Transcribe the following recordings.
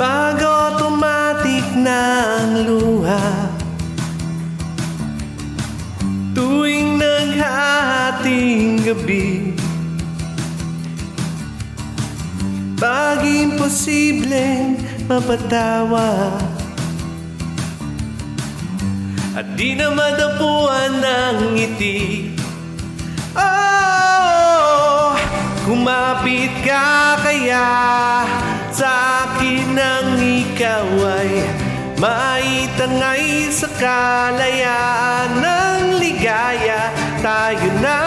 Pag automatic na ang luha, tuwing naghahating gabi, pag imposibleng mapatawa at di na madapuan ng ngiti. Oh, kumapit ka kaya sa akin nang ikaw ay maitangay sa kalayaan ng ligaya. Tayo na,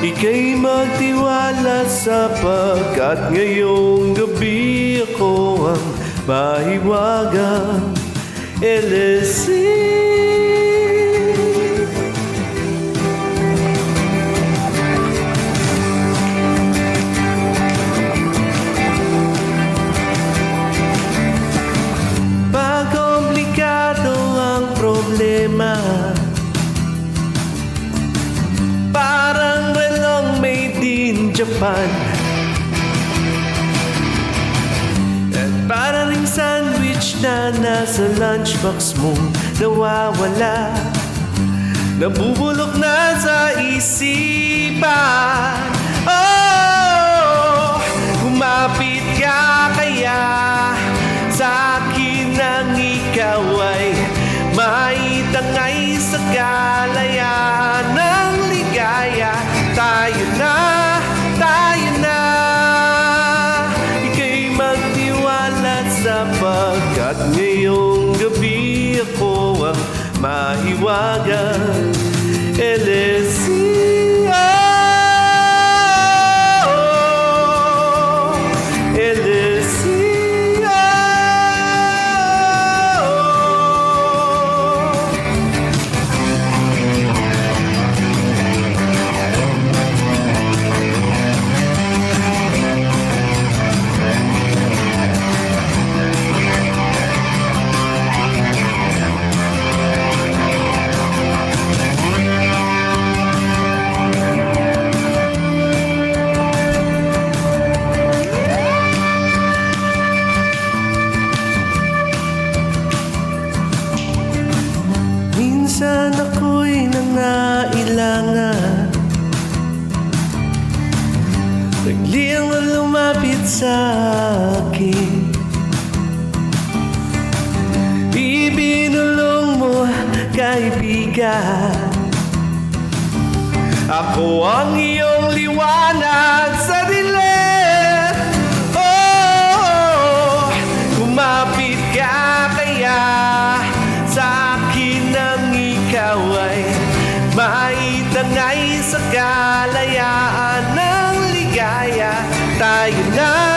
ika'y magtiwala sapagkat ngayong gabi ako ang mahiwagang LSC. Problema, parang relong made in Japan, at parang ring sandwich na nasa lunchbox mong nawawala, nabubulok na sa isipan. Oh, kumapit ka kaya sa akin nang ikaw ay maitangay sa kalayaan ng ligaya. Tayo na, ika'y magtiwala sapagkat ngayong gabi ako ang mahiwagang LSC. Minsan ako'y nangailangan, biglang lumapit sa akin, ibinulong mo kaibigan. Ako ang iyong liwanag sa dilim. Oh, kumapit ka kaya sa akin nang ikaw ay maitangay sa kalayaan ng ligaya. Tayo na,